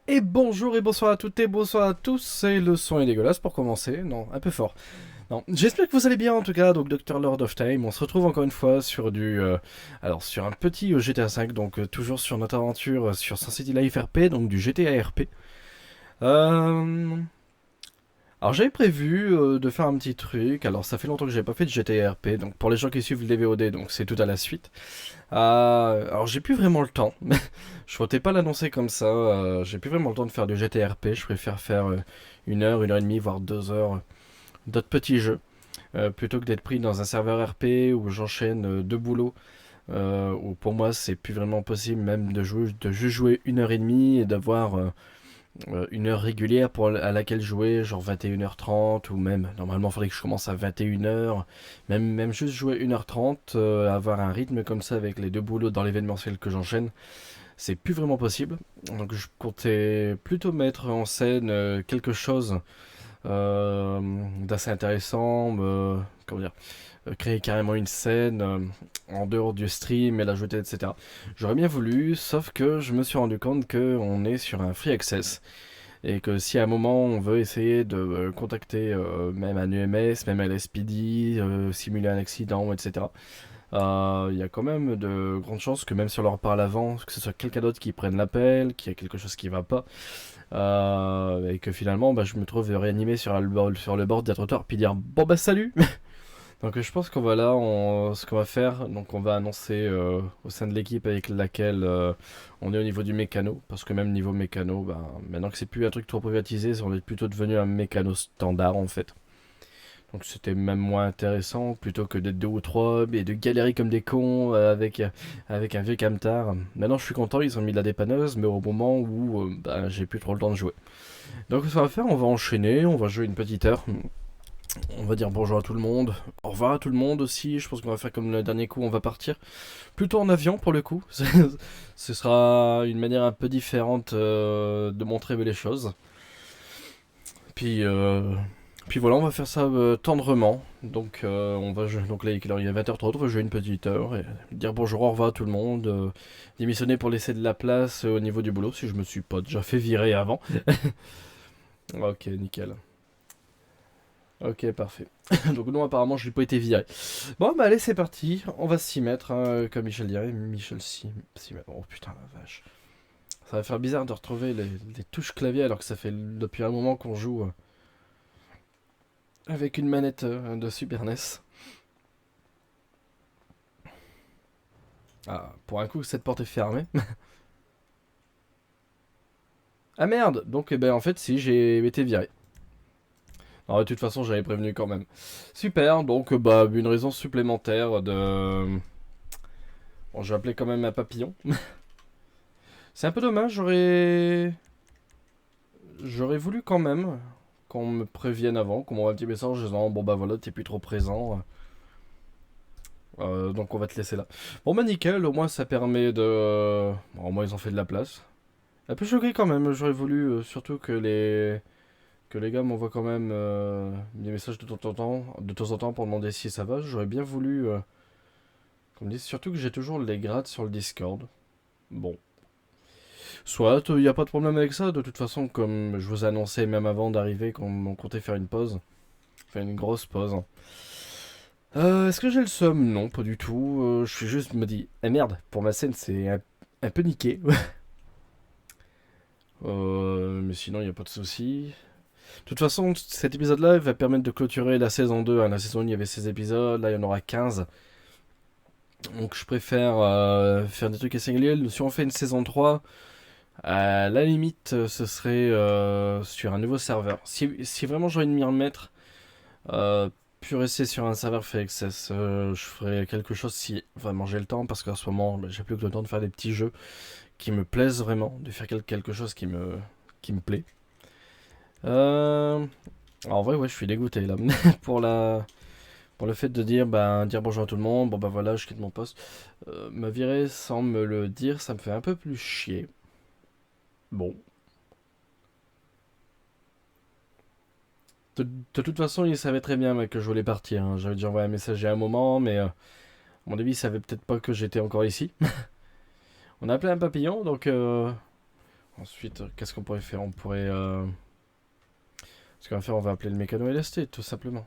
Et bonjour et bonsoir à toutes et bonsoir à tous, c'est le son est dégueulasse pour commencer, non, un peu fort. Non, j'espère que vous allez bien en tout cas, donc Dr Lord of Time, on se retrouve encore une fois sur sur un petit GTA V, donc toujours sur notre aventure sur Sun City Life RP, donc du GTA RP. Euh, alors j'avais prévu de faire un petit truc, alors ça fait longtemps que j'avais pas fait de GTA RP, donc pour les gens qui suivent les VOD, donc c'est tout à la suite. Alors j'ai plus vraiment le temps. Je comptais pas l'annoncer comme ça. J'ai plus vraiment le temps de faire du GTRP. Je préfère faire 1 heure et demie, voire 2 heures d'autres petits jeux. Plutôt que d'être pris dans un serveur RP où j'enchaîne deux boulots. Où pour moi c'est plus vraiment possible même de juste jouer 1 heure et demie et d'avoir 1 heure régulière à laquelle jouer, genre 21h30 ou même, normalement il faudrait que je commence à 21 heures. Même juste jouer 1h30, avoir un rythme comme ça avec les deux boulots dans l'événementiel que j'enchaîne, c'est plus vraiment possible. Donc je comptais plutôt mettre en scène quelque chose d'assez intéressant, comment dire, créer carrément une scène en dehors du stream et l'ajouter, etc. J'aurais bien voulu, sauf que je me suis rendu compte qu'on est sur un free access et que si à un moment on veut essayer de contacter même un UMS, même un LSPD, simuler un accident, etc., il y a quand même de grandes chances que même si on leur parle avant, que ce soit quelqu'un d'autre qui prenne l'appel, qu'il y a quelque chose qui va pas, et que finalement je me trouve réanimé sur le bord d'un trottoir puis dire bon bah salut. Donc je pense qu'on va là, ce qu'on va faire, donc on va annoncer au sein de l'équipe avec laquelle on est au niveau du mécano, parce que même niveau mécano, maintenant que c'est plus un truc trop privatisé, on est plutôt devenu un mécano standard en fait. Donc c'était même moins intéressant plutôt que d'être deux ou trois et de galérer comme des cons avec un vieux camtar. Maintenant je suis content, ils ont mis de la dépanneuse, mais au moment où j'ai plus trop le temps de jouer. Donc ce qu'on va faire, on va enchaîner, on va jouer une petite heure. On va dire bonjour à tout le monde, au revoir à tout le monde aussi. Je pense qu'on va faire comme le dernier coup, on va partir plutôt en avion pour le coup. Ce sera une manière un peu différente de montrer les choses. Puis, euh, puis voilà, on va faire ça tendrement. Donc, donc là, il est 20h30, on va jouer une petite heure et dire bonjour, au revoir à tout le monde. Démissionner pour laisser de la place au niveau du boulot si je me suis pas déjà fait virer avant. Ok, nickel. Ok, parfait. Donc non, apparemment, je n'ai pas été viré. Bon, bah allez, c'est parti. On va s'y mettre, hein, comme Michel dirait. Michel s'y met. Oh putain, la vache. Ça va faire bizarre de retrouver les touches clavier alors que ça fait depuis un moment qu'on joue avec une manette de Super NES. Ah, pour un coup, cette porte est fermée. Ah merde. Donc, eh ben, en fait, si, j'ai été viré. Alors, de toute façon, j'avais prévenu quand même. Super, donc, une raison supplémentaire de... Bon, je vais appeler quand même un papillon. C'est un peu dommage, j'aurais voulu quand même qu'on me prévienne avant, qu'on m'envoie un petit message en disant bon bah voilà, t'es plus trop présent. Donc on va te laisser là. Bon bah nickel, au moins ça permet de... Bon, au moins ils ont fait de la place. Un peu choqué quand même, j'aurais voulu surtout que les gars m'envoient quand même des messages de temps en temps pour demander si ça va. J'aurais bien voulu qu'on me dise surtout que j'ai toujours les grades sur le Discord. Bon. Soit, il n'y a pas de problème avec ça. De toute façon, comme je vous ai annoncé même avant d'arriver qu'on comptait faire une pause, faire une grosse pause. Est-ce que j'ai le somme? Non, pas du tout. Je suis juste me dis, ah merde, pour ma scène c'est un peu niqué. Mais sinon, il n'y a pas de souci. De toute façon, cet épisode-là va permettre de clôturer la saison 2. Hein. La saison 1, il y avait 16 épisodes, là il y en aura 15. Donc je préfère faire des trucs assez réguliers. Si on fait une saison 3, à la limite, ce serait sur un nouveau serveur. Si vraiment j'ai envie de m'y remettre, euh, puis rester sur un serveur fait access, je ferai quelque chose si vraiment j'ai le temps, parce qu'en ce moment, j'ai plus que le temps de faire des petits jeux qui me plaisent vraiment, de faire quelque chose qui me plaît. Euh, En vrai, ouais, je suis dégoûté là pour pour le fait de dire bonjour à tout le monde. Bon bah voilà, je quitte mon poste. Me virer sans me le dire, ça me fait un peu plus chier. Bon. De toute façon, il savait très bien que je voulais partir. Hein. J'avais déjà envoyé un message il y a un moment, mais à mon avis, il savait peut-être pas que j'étais encore ici. On a appelé un papillon, donc Ensuite, qu'est-ce qu'on pourrait faire? On pourrait... Ce qu'on va faire, on va appeler le mécano LST, tout simplement.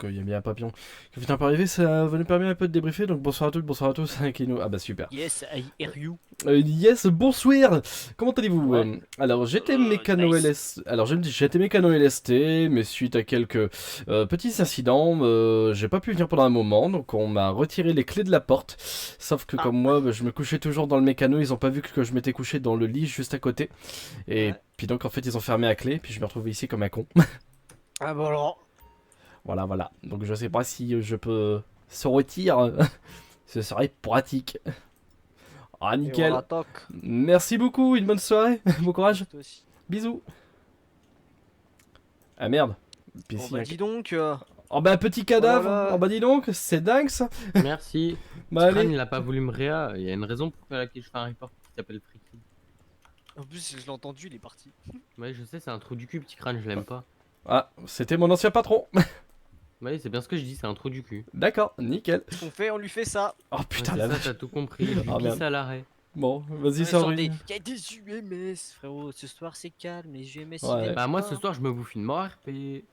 Il y a bien un papillon qui finit par arriver, ça va nous permettre un peu de débriefer. Donc bonsoir à toutes, bonsoir à tous. Ah bah super. Yes, I hear you. Yes, bonsoir. Comment allez-vous? Ouais. Alors j'étais mécano Nice. LST. Alors je me dis j'étais mécano LST, mais suite à quelques petits incidents, j'ai pas pu venir pendant un moment, donc on m'a retiré les clés de la porte. Sauf que Ah. comme moi, bah, je me couchais toujours dans le mécano, ils ont pas vu que je m'étais couché dans le lit juste à côté. Et Ouais. puis donc en fait ils ont fermé à clé, puis je me retrouve ici comme un con. Ah bon alors. Voilà, voilà. Donc je sais pas si je peux se retirer. Ce serait pratique. Ah, Et on nickel. attaque. Merci beaucoup, une bonne soirée. Bon courage. Toi aussi. Bisous. Ah merde. Puis Bon si, bah dis donc. oh bah un petit Oh là cadavre. Oh là. bah dis donc, c'est dingue ça. Merci. Bah Scran, allez. il a pas voulu me réa. Il y a une raison pour laquelle je fais un report qui s'appelle Freaky. En plus je l'ai entendu, il est parti. Ouais, je sais, c'est un trou du cul, petit crâne, je l'aime pas. Ah, c'était mon ancien patron. Ouais, c'est bien ce que je dis, c'est un trou du cul. D'accord, nickel. Ce qu'on fait, on lui fait ça. Oh Ouais, putain c'est la ça, vache. t'as tout compris. Je lui Ah, glisse merde. à l'arrêt. Bon, vas-y, Ouais, ça genre ruine. y a des UMS, frérot. Ce soir c'est calme, les UMS ils Ouais. viennent Bah, moi, pas. ce soir, je me bouffe une mort RP.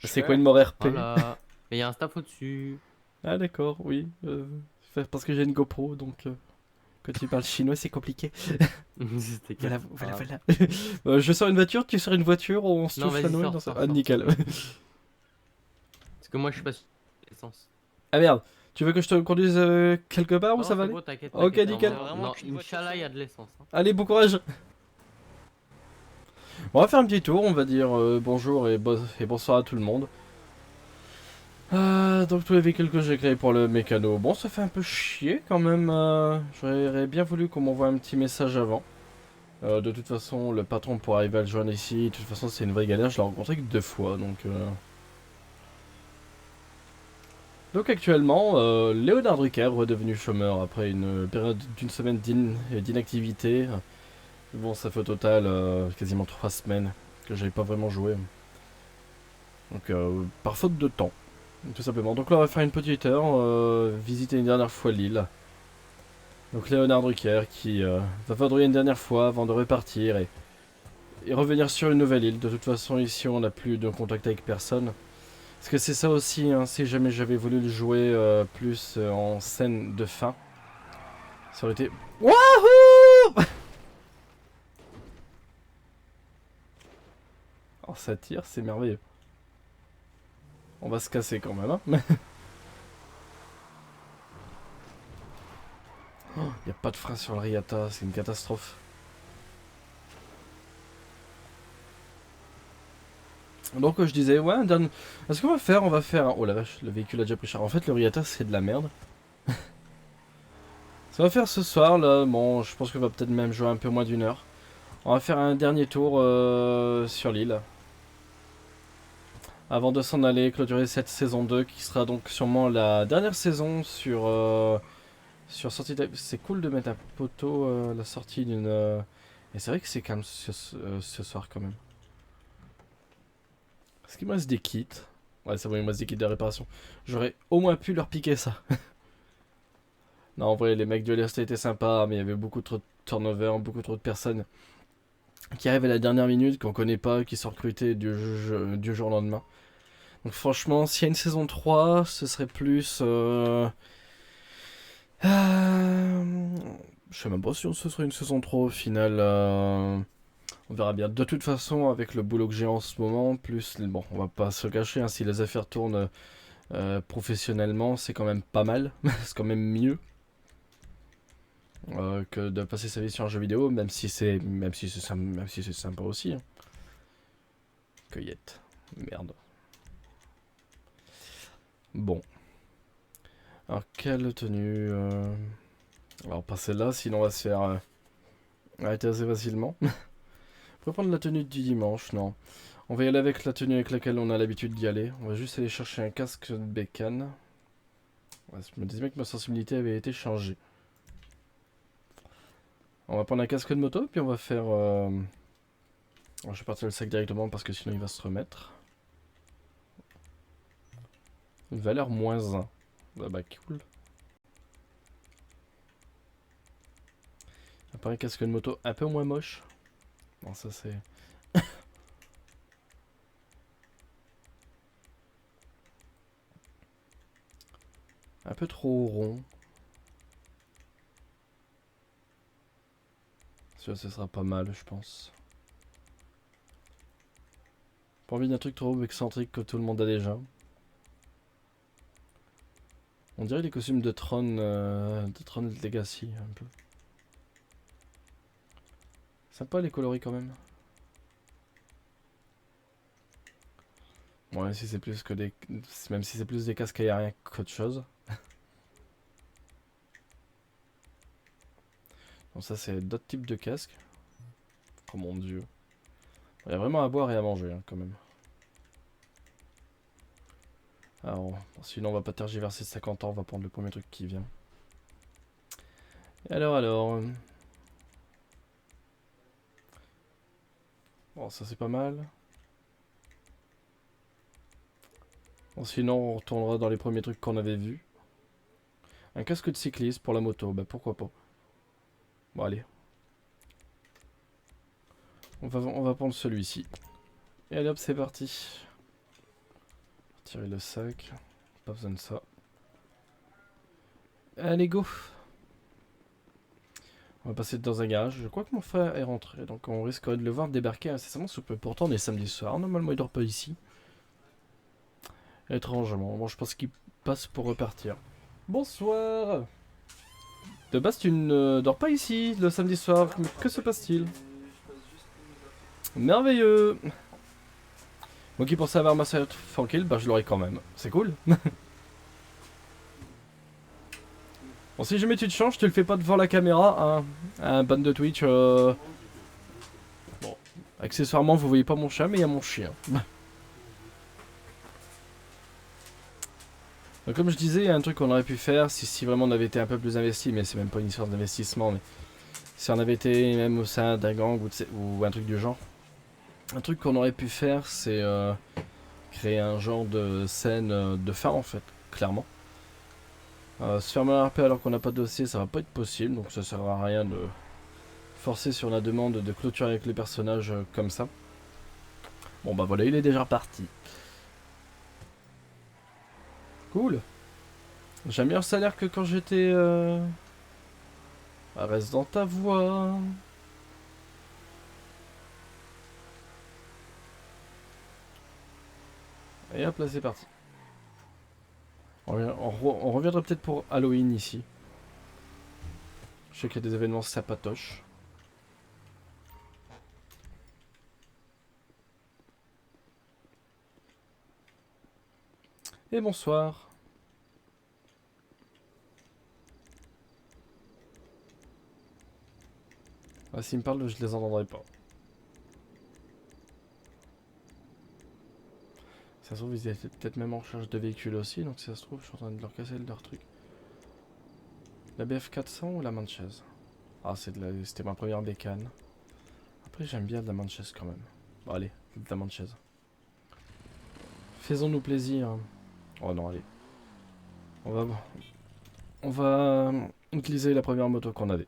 C'est quoi une mort RP? Voilà. Et y a un staff au-dessus. Ah d'accord, oui. Parce que j'ai une GoPro, donc quand tu parles chinois, c'est compliqué. C'était Voilà, calme. voilà, Ah. voilà. Je sors une voiture, tu sors une voiture, on se Non, touche la vas-y, Noël sors, dans ça. sors, Ah, sors, nickel. sors. Parce que moi, je suis pas sur l'essence. Ah merde, tu veux que je te conduise quelque part ou Non, ça va c'est aller? bon, t'inquiète, Ok, t'inquiète. nickel. Vraiment Non, qu'une voiture, Inch'Allah, ça y a va. de l'essence. Hein. Allez, bon courage. Bon, on va faire un petit tour, on va dire bonjour et bonsoir à tout le monde. Donc tous les véhicules que j'ai créés pour le mécano. Bon, ça fait un peu chier quand même. J'aurais bien voulu qu'on m'envoie un petit message avant. De toute façon, le patron pour arriver à le joindre ici, de toute façon c'est une vraie galère, je l'ai rencontré que 2 fois, donc... Donc actuellement, Léonard Drucker, redevenu chômeur après une période d'une semaine d'inactivité. Bon, ça fait au total quasiment 3 semaines que j'avais pas vraiment joué. Donc par faute de temps, tout simplement. Donc là on va faire une petite heure, visiter une dernière fois l'île. Donc Léonard Drucker qui va vadrouiller une dernière fois avant de repartir et revenir sur une nouvelle île. De toute façon ici on n'a plus de contact avec personne. Parce que c'est ça aussi, hein, si jamais j'avais voulu le jouer plus en scène de fin, ça aurait été... Wouhou! Oh ça tire, c'est merveilleux. On va se casser quand même, hein. Y a pas de frein sur le Riata, c'est une catastrophe. Donc je disais, ouais, ce qu'on va faire, on va faire... Oh la vache, le véhicule a déjà pris cher. En fait, le Riata, c'est de la merde. Ce qu'on va faire ce soir, là, bon, je pense qu'on va peut-être même jouer un peu moins d'une heure. On va faire un dernier tour sur l'île. Avant de s'en aller, clôturer cette saison 2, qui sera donc sûrement la dernière saison sur sortie de... C'est cool de mettre un poteau à la sortie d'une... Et c'est vrai que c'est calme ce soir quand même. Est-ce qu'il me reste des kits? Ouais, c'est bon, il me reste des kits de réparation. J'aurais au moins pu leur piquer ça. Non, en vrai, les mecs de l'Est étaient sympas, mais il y avait beaucoup trop de turnover, beaucoup trop de personnes qui arrivent à la dernière minute, qu'on connaît pas, qui sont recrutées du jour au lendemain. Donc franchement, s'il y a une saison 3, ce serait plus... Je sais même pas si ce serait une saison 3 au final. On verra bien. De toute façon, avec le boulot que j'ai en ce moment, plus... Bon, on va pas se cacher, hein, si les affaires tournent professionnellement, c'est quand même pas mal. C'est quand même mieux que de passer sa vie sur un jeu vidéo, même si c'est sympa aussi. Hein. Cueillette. Merde. Bon. Alors, quelle tenue Alors, pas celle-là, sinon on va se faire arrêter assez facilement. On peut prendre la tenue du dimanche, non. On va y aller avec la tenue avec laquelle on a l'habitude d'y aller. On va juste aller chercher un casque de bécane. Ouais, je me disais bien que ma sensibilité avait été changée. On va prendre un casque de moto, puis on va faire... Alors, je vais partir le sac directement parce que sinon il va se remettre. Valeur -1. Ah bah cool. Après un casque de moto un peu moins moche. Bon, ça c'est... un peu trop rond. Ça, ce sera pas mal, je pense. Pas envie d'un truc trop excentrique que tout le monde a déjà. On dirait les costumes de Tron Legacy, un peu. Sympa les coloris quand même. Ouais, si c'est plus que des... même si c'est plus des casques aériens qu'autre chose. Bon, ça c'est d'autres types de casques. Oh mon dieu. Il y a vraiment à boire et à manger, hein, quand même. Alors, sinon on va pas tergiverser 50 ans, on va prendre le premier truc qui vient. Et alors... Bon, ça c'est pas mal. Bon, sinon on retournera dans les premiers trucs qu'on avait vus. Un casque de cycliste pour la moto, bah pourquoi pas. Bon allez. On va prendre celui-ci. Et allez hop, c'est parti. Tirer le sac. Pas besoin de ça. Allez, go. On va passer dans un garage. Je crois que mon frère est rentré, donc on risquerait de le voir débarquer incessamment sous peu. Pourtant, on est samedi soir. Normalement, il dort pas ici. Étrangement. Bon, je pense qu'il passe pour repartir. Bonsoir. De base, tu ne dors pas ici le samedi soir. Mais que se passe-t-il? Merveilleux. Moi qui pensais avoir ma soirée tranquille, bah je l'aurai quand même. C'est cool. Bon, si jamais tu te changes, tu le fais pas devant la caméra, hein. Un ban de Twitch. Bon, accessoirement, vous voyez pas mon chat, mais il y a mon chien. Donc, comme je disais, il y a un truc qu'on aurait pu faire si vraiment on avait été un peu plus investi, mais c'est même pas une histoire d'investissement, mais si on avait été même au sein d'un gang ou un truc du genre. Un truc qu'on aurait pu faire, c'est créer un genre de scène de fin en fait, clairement. Se fermer un RP alors qu'on n'a pas de dossier, ça va pas être possible, donc ça sert à rien de forcer sur la demande de clôturer avec les personnages comme ça. Bon bah voilà, il est déjà parti. Cool. J'ai un meilleur salaire que quand j'étais... Ah, reste dans ta voie. Et hop là c'est parti. On reviendra peut-être pour Halloween ici. Je sais qu'il y a des événements sapatoches. Et bonsoir. Ah, s'ils me parlent, je les entendrai pas. Ça se trouve, ils étaient peut-être même en recherche de véhicules aussi, donc si ça se trouve, je suis en train de leur casser leur truc. La BF400 ou la Manchese? Ah, c'était ma première bécane. Après, j'aime bien de la Manchese quand même. Bon, allez, de la Manchese. Faisons-nous plaisir. Oh non, allez. On va utiliser la première moto qu'on avait.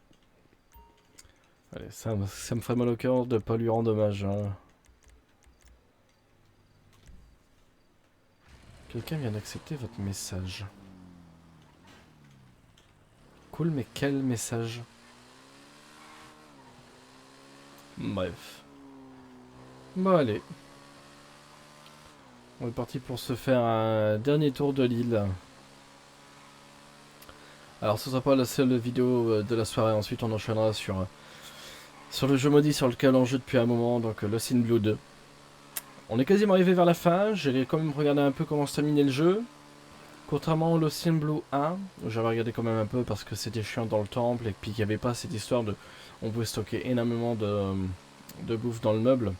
Allez, ça me ferait mal au cœur de pas lui rendre hommage. Hein. Quelqu'un vient d'accepter votre message. Cool, mais quel message? Bref. Bon, allez. On est parti pour se faire un dernier tour de l'île. Alors, ce sera pas la seule vidéo de la soirée. Ensuite, on enchaînera sur le jeu maudit sur lequel on joue depuis un moment, donc Lost in Blue 2. On est quasiment arrivé vers la fin. J'ai quand même regardé un peu comment se terminait le jeu. Contrairement au Lost in Blue 1, j'avais regardé quand même un peu parce que c'était chiant dans le temple et puis qu'il n'y avait pas cette histoire de... On pouvait stocker énormément de bouffe dans le meuble.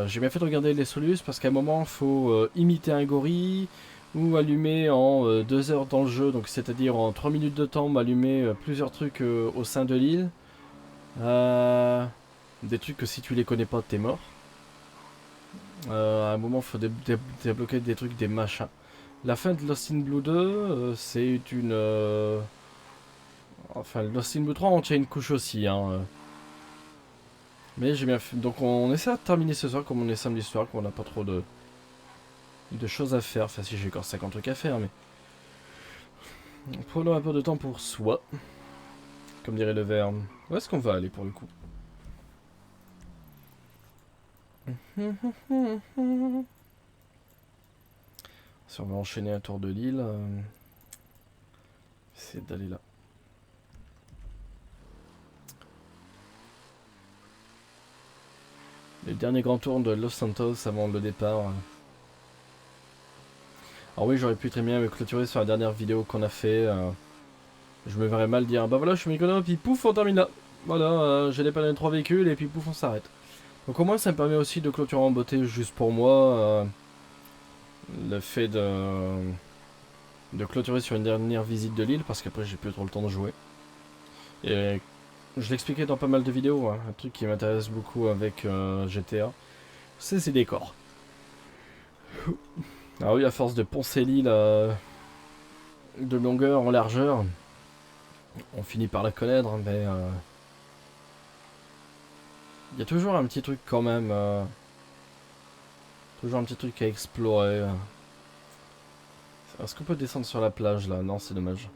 J'ai bien fait de regarder les solus parce qu'à un moment il faut imiter un gorille ou allumer en 2 heures dans le jeu, donc c'est-à-dire en 3 minutes de temps allumer plusieurs trucs au sein de l'île. Des trucs que si tu les connais pas t'es mort. À un moment il faut débloquer des trucs, des machins. La fin de Lost in Blue 2 c'est une... Enfin Lost in Blue 3 on tient une couche aussi hein. Mais j'ai bien fait. Donc on essaie de terminer ce soir, comme on est samedi soir, qu'on n'a pas trop de choses à faire. Enfin si j'ai encore 50 trucs à faire, mais... Prenons un peu de temps pour soi. Comme dirait le verbe. Où est-ce qu'on va aller pour le coup? Si on va enchaîner un tour de l'île, essayer d'aller là. Le dernier grand tour de Los Santos avant le départ. Alors oui, j'aurais pu très bien me clôturer sur la dernière vidéo qu'on a fait. Je me verrais mal dire, bah voilà, je suis Mykonos, puis pouf, on termine là. Voilà, j'ai dépanné 3 véhicules et puis pouf, on s'arrête. Donc au moins, ça me permet aussi de clôturer en beauté juste pour moi. Le fait de clôturer sur une dernière visite de l'île, parce qu'après, j'ai plus trop le temps de jouer. Et je l'expliquais dans pas mal de vidéos, hein, un truc qui m'intéresse beaucoup avec GTA, c'est ses décors. Ah oui, à force de poncer l'île de longueur en largeur, on finit par la connaître, mais il y a toujours un petit truc quand même, toujours un petit truc à explorer. Est-ce qu'on peut descendre sur la plage là? Non, c'est dommage.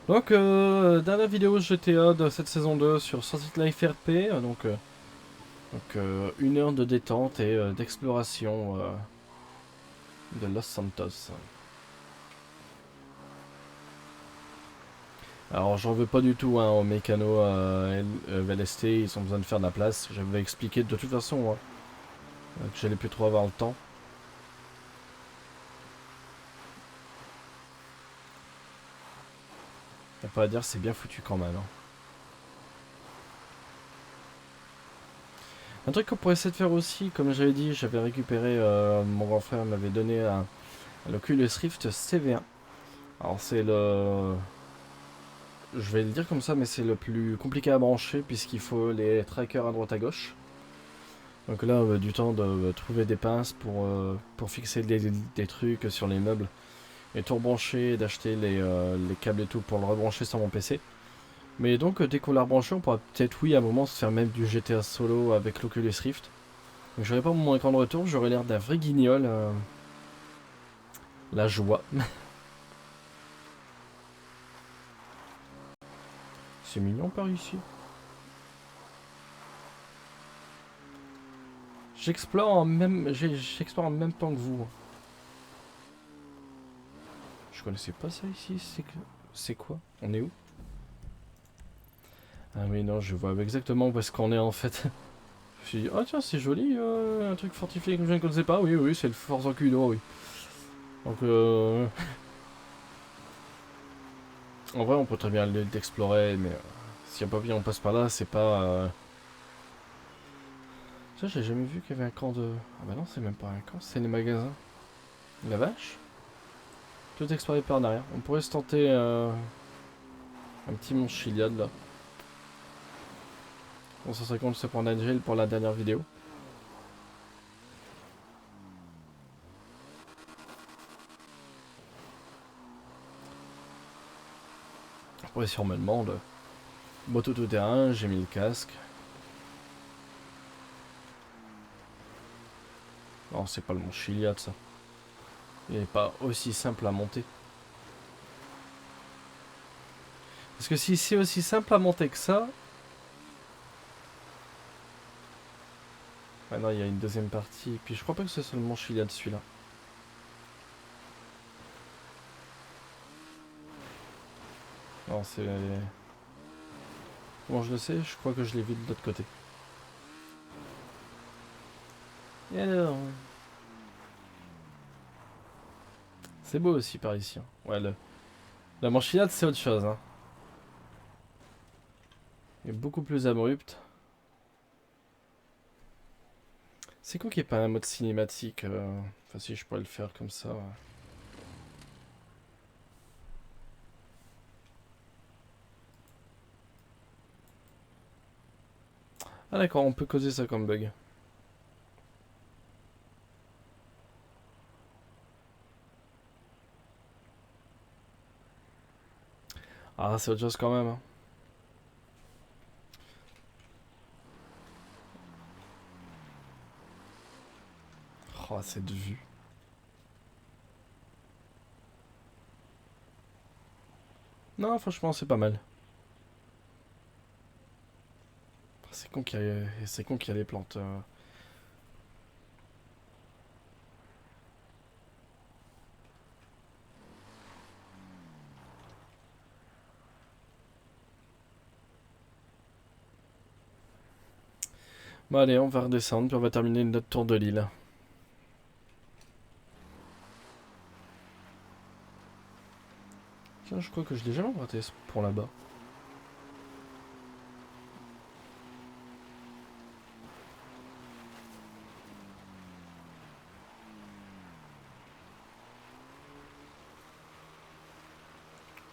Donc, dernière vidéo GTA de cette saison 2 sur Sunset Life RP, une heure de détente et d'exploration de Los Santos. Alors j'en veux pas du tout hein, aux mécanos VLST, ils ont besoin de faire de la place. J'avais expliqué de toute façon hein, que j'allais plus trop avoir le temps. Y'a pas à dire, c'est bien foutu quand même. Hein. Un truc qu'on pourrait essayer de faire aussi, comme j'avais dit, j'avais récupéré, mon grand frère m'avait donné un l'Oculus Rift CV1. Alors c'est le... Je vais le dire comme ça, mais c'est le plus compliqué à brancher puisqu'il faut les trackers à droite à gauche. Donc là, du temps de trouver des pinces pour fixer des trucs sur les meubles. Et tout rebrancher, d'acheter les câbles et tout pour le rebrancher sur mon PC. Mais donc, dès qu'on l'a rebranché, on pourra peut-être, oui, à un moment, se faire même du GTA solo avec l'Oculus Rift. Donc j'aurai pas mon écran de retour, j'aurai l'air d'un vrai guignol. La joie. C'est mignon par ici. J'explore en même temps que vous. Je connaissais pas ça ici. C'est quoi? On est où? Ah mais non, je vois exactement où est-ce qu'on est en fait. Je me suis dit, oh tiens, c'est joli, un truc fortifié que je ne connaissais pas. Oui, oui, c'est le Force Cuno, oui. Donc, en vrai, on peut très bien l'explorer, mais si un papillon passe par là, c'est pas... Ça, j'ai jamais vu qu'il y avait un camp de... Ah bah non, c'est même pas un camp, c'est les magasins. La vache? Tout exploré par derrière. On pourrait se tenter un petit mont Chiliad là. Bon, ça serait con de se prendre un gel pour la dernière vidéo. Après, si on me demande, moto tout terrain, j'ai mis le casque. Non, c'est pas le mont Chiliad ça. Il n'est pas aussi simple à monter. Parce que si c'est aussi simple à monter que ça... Ah non, il y a une deuxième partie. Puis je crois pas que ce soit le mont Chiliad celui-là. Non, c'est... Comment je le sais? Je crois que je l'ai vu de l'autre côté. Et alors? C'est beau aussi par ici. Hein. Ouais, la manchillade c'est autre chose. Hein. Il est beaucoup plus abrupte. C'est con qu'il n'y ait pas un mode cinématique. Enfin si je pourrais le faire comme ça. Ouais. Ah d'accord, on peut causer ça comme bug. Ah c'est autre chose quand même. Hein. Oh, cette vue. Non, franchement, c'est pas mal. C'est con qu'il y a, c'est con qu'il y a des plantes. Bon, allez, on va redescendre, puis on va terminer notre tour de l'île. Tiens, je crois que je l'ai jamais emprunté ce pont là-bas.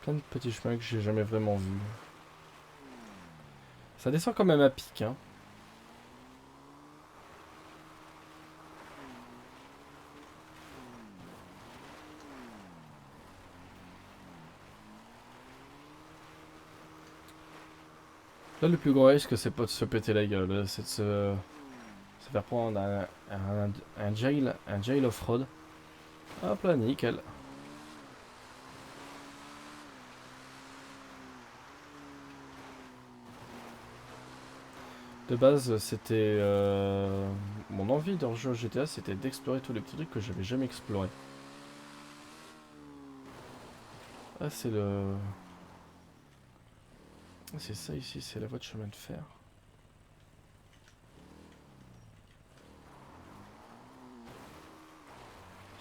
Plein de petits chemins que j'ai jamais vraiment vus. Ça descend quand même à pic, hein. Là, le plus gros risque, c'est pas de se péter la gueule, c'est de se faire prendre un jail off-road. Hop là, nickel. De base, c'était... mon envie de rejouer au GTA, c'était d'explorer tous les petits trucs que j'avais jamais explorés. Ah, c'est le... Ah, c'est ça ici, c'est la voie de chemin de fer.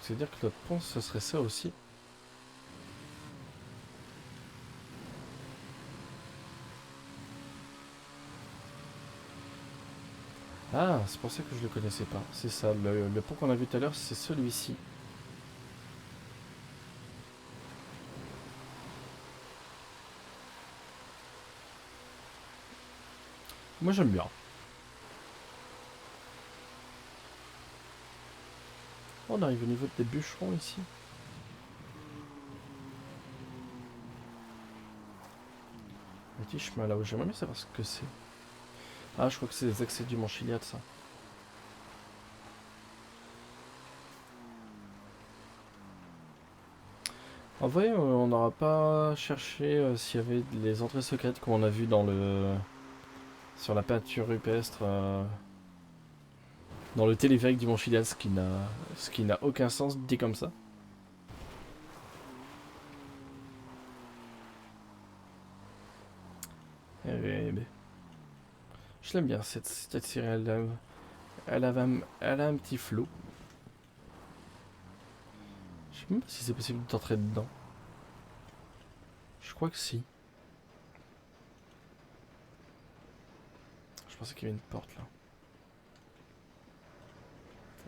C'est-à-dire que notre pont, ce serait ça aussi. Ah, c'est pour ça que je le connaissais pas. C'est ça, le pont qu'on a vu tout à l'heure, c'est celui-ci. Moi j'aime bien. Oh, on arrive au niveau des bûcherons ici. Un petit chemin là où j'aimerais bien savoir ce que c'est. Ah, je crois que c'est les accès du Mont Chiliad, ça. En vrai, on n'aura pas cherché s'il y avait les entrées secrètes comme on a vu dans le... sur la peinture rupestre, dans le téléphérique du Mont Chiliad, ce qui n'a aucun sens dit comme ça. Eh ben, je l'aime bien cette série, elle a un petit flow. Je sais même pas si c'est possible d'entrer dedans. Je crois que si. Je pensais qu'il y avait une porte là.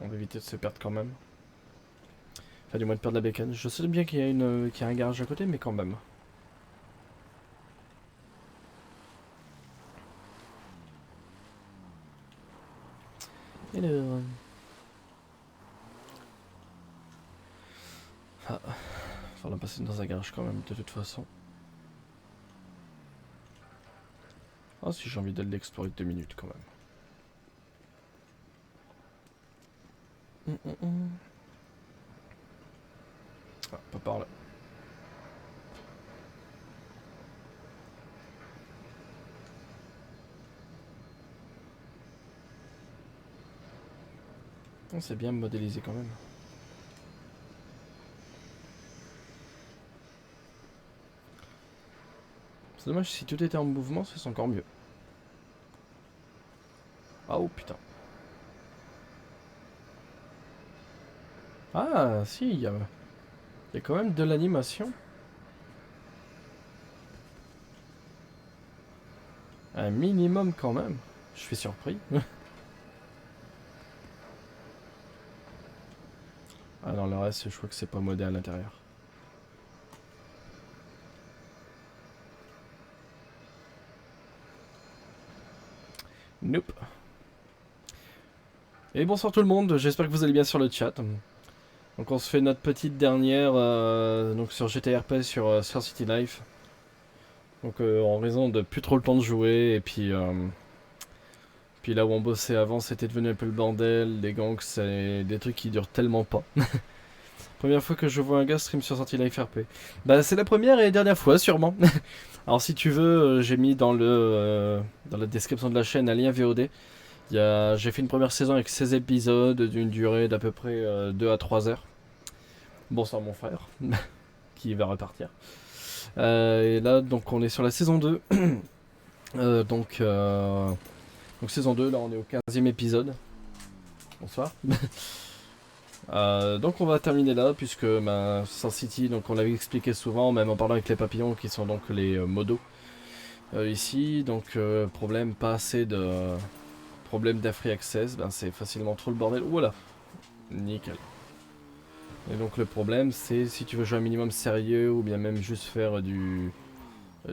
On va éviter de se perdre quand même. Enfin, du moins de perdre la bécane. Je sais bien qu'il y a qu'il y a un garage à côté, mais quand même. Alors... Ah, faudra passer dans un garage quand même, de toute façon. Ah, si j'ai envie d'aller l'explorer 2 minutes quand même. Ah, pas par là. Oh, c'est bien modélisé quand même. C'est dommage, si tout était en mouvement, c'est encore mieux. Ah, oh putain. Ah, si, il y a quand même de l'animation. Un minimum quand même. Je suis surpris. Ah non, le reste, je crois que c'est pas modé à l'intérieur. Nope. Et bonsoir tout le monde, j'espère que vous allez bien sur le chat. Donc on se fait notre petite dernière donc sur GTRP sur City Life. Donc en raison de plus trop le temps de jouer et puis Puis là où on bossait avant, c'était devenu un peu le bordel. Les gangs, c'est des trucs qui durent tellement pas. Première fois que je vois un gars stream sur Sortie Life RP. Bah, c'est la première et dernière fois, sûrement. Alors, si tu veux, j'ai mis dans la description de la chaîne un lien VOD. J'ai fait une première saison avec 16 épisodes d'une durée d'à peu près 2 à 3 heures. Bon sang, mon frère, qui va repartir. Et là, donc, on est sur la saison 2. Donc saison 2, là on est au 15e épisode. Bonsoir. Donc on va terminer là, puisque Sin City, donc on l'avait expliqué souvent, même en parlant avec les papillons, qui sont donc les modos ici. Donc problème, pas assez de... problème d'Afree Access, ben, c'est facilement trop le bordel. Voilà, nickel. Et donc le problème, c'est si tu veux jouer un minimum sérieux, ou bien même juste faire de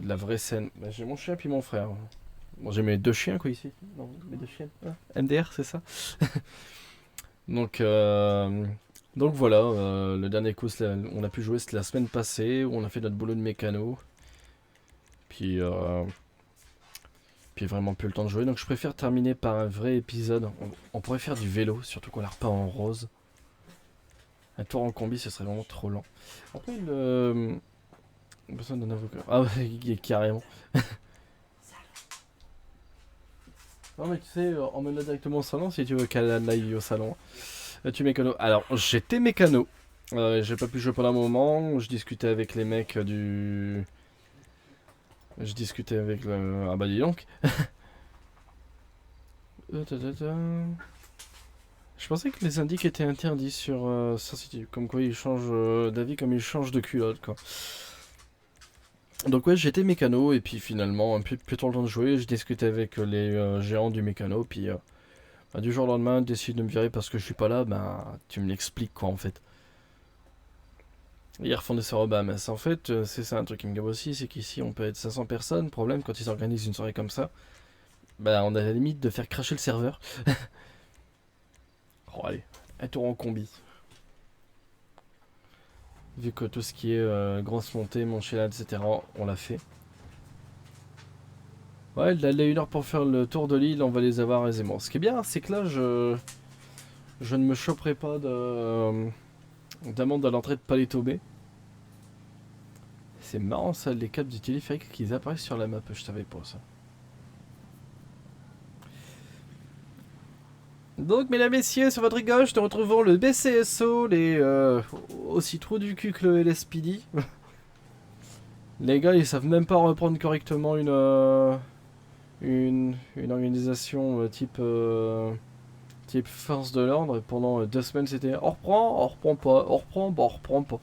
la vraie scène. Ben, j'ai mon chien puis mon frère. Bon, j'ai mes deux chiens quoi ici. Non, mes deux chiens. Ah, MDR, c'est ça. donc, voilà, le dernier coup, on a pu jouer, c'était la semaine passée, où on a fait notre boulot de mécano. Puis vraiment plus le temps de jouer. Donc je préfère terminer par un vrai épisode. On pourrait faire du vélo, surtout qu'on l'a repeint en rose. Un tour en combi, ce serait vraiment trop lent. Après, besoin d'un avocat. Ah ouais, carrément. Non mais tu sais, emmène-la directement au salon si tu veux qu'elle aille au salon. Tu mécano. Alors, j'étais mécano. J'ai pas pu jouer pendant un moment. Je discutais avec les mecs du... Je discutais avec le... Ah bah dis donc. Je pensais que les indices étaient interdits sur Sin City. Comme quoi ils changent d'avis comme ils changent de culotte quoi. Donc ouais, j'étais mécano et puis finalement, un peu plus trop le temps de jouer, je discutais avec les gérants du mécano, puis du jour au lendemain, décide de me virer parce que je suis pas là, tu me l'expliques quoi en fait. Ils refont des soirées Bahamas. En fait, c'est ça un truc qui me gave aussi, c'est qu'ici on peut être 500 personnes, problème quand ils organisent une soirée comme ça, on a la limite de faire cracher le serveur. Oh allez, un tour en combi. Vu que tout ce qui est grosse montée, monchélade, etc., on l'a fait. Ouais, il a 1 heure pour faire le tour de l'île, on va les avoir aisément. Ce qui est bien, c'est que là, je ne me choperai pas d'amende à l'entrée de Palais Tobé. C'est marrant ça, les câbles du téléphérique qui apparaissent sur la map, je savais pas ça. Donc, mesdames et messieurs, sur votre gauche, nous retrouvons le BCSO, les aussi trous du cul que le LSPD. Les gars, ils savent même pas reprendre correctement une organisation type force de l'ordre. Et pendant 2 semaines, c'était on reprend pas, on reprend, on reprend pas.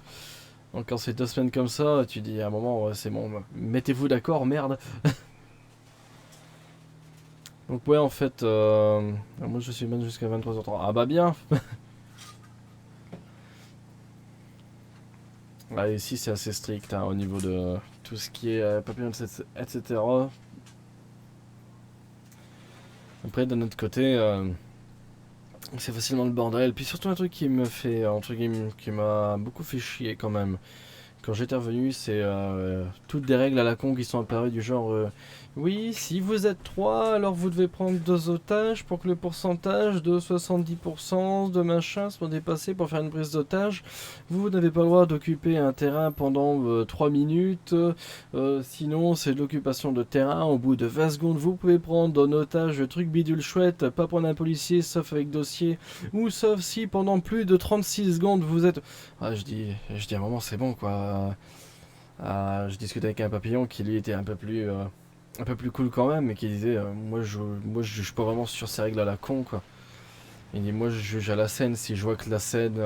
Donc quand c'est 2 semaines comme ça, tu dis à un moment, ouais, c'est bon, mettez-vous d'accord, merde. Donc ouais, en fait, moi je suis même jusqu'à 23h30. Ah bah bien. Là ici c'est assez strict hein, au niveau de tout ce qui est papier, etc. Après d'un autre côté, c'est facilement le bordel. Puis surtout un truc qui me fait, entre guillemets, qui m'a beaucoup fait chier quand même. Quand j'étais revenu, c'est toutes des règles à la con qui sont apparues du genre oui, si vous êtes 3, alors vous devez prendre 2 otages pour que le pourcentage de 70% de machin soit dépassé pour faire une prise d'otage. Vous n'avez pas le droit d'occuper un terrain pendant 3 minutes, sinon c'est de l'occupation de terrain. Au bout de 20 secondes, vous pouvez prendre en otage le truc bidule chouette, pas prendre un policier sauf avec dossier, ou sauf si pendant plus de 36 secondes vous êtes... Ah, je dis à un moment c'est bon quoi. Je discutais avec un papillon qui lui était un peu plus cool quand même, mais qui disait moi je juge pas vraiment sur ces règles à la con quoi. Il dit moi je juge à la scène, si je vois que la scène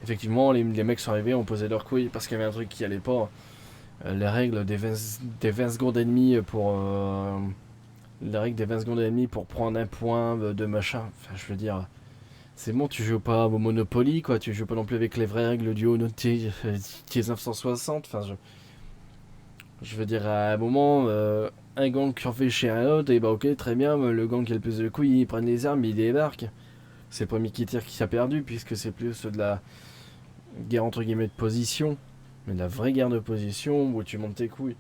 effectivement les mecs sont arrivés, ont posé leurs couilles parce qu'il y avait un truc qui allait pas. Les règles des 20 secondes et demie pour les règles des 20 secondes et demie pour prendre un point de machin, enfin je veux dire c'est bon, tu joues pas au Monopoly quoi, tu joues pas non plus avec les vraies règles du Uno T960, enfin je veux dire à un moment un gang qui en fait chez un autre, et bah ok très bien, le gang qui a le plus de couilles, ils prennent les armes, ils débarquent. C'est le premier qui tire qui a perdu, puisque c'est plus de la guerre entre guillemets de position, mais de la vraie guerre de position où tu montes tes couilles.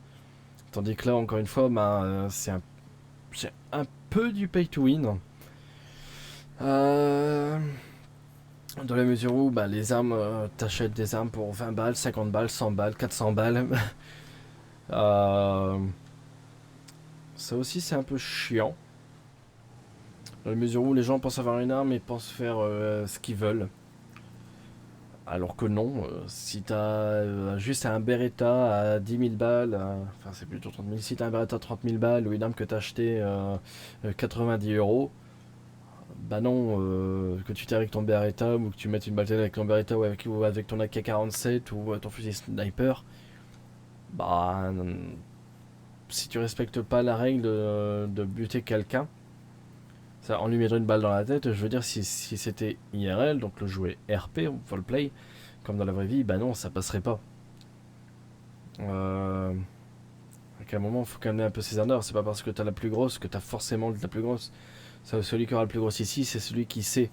Tandis que là encore une fois, c'est un peu du pay to win. Dans la mesure où bah, les armes, t'achètes des armes pour 20 balles, 50 balles, 100 balles, 400 balles. Euh, ça aussi c'est un peu chiant. Dans la mesure où les gens pensent avoir une arme et pensent faire ce qu'ils veulent. Alors que non, si t'as juste un Beretta à 10 000 balles, enfin c'est plutôt 30 000, si t'as un Beretta à 30 000 balles ou une arme que t'as acheté 90 euros, bah non, que tu t'es avec ton Beretta ou que tu mettes une balle avec ton Beretta ou avec ton AK-47 ou ton fusil sniper, bah si tu respectes pas la règle de buter quelqu'un, ça, en lui mettant une balle dans la tête, je veux dire, si c'était IRL, donc le jouet RP, roleplay, comme dans la vraie vie, bah non, ça passerait pas. À un moment, il faut calmer un peu ses ardeurs. C'est pas parce que t'as la plus grosse que t'as forcément la plus grosse. Celui qui aura la plus grosse ici, c'est celui qui sait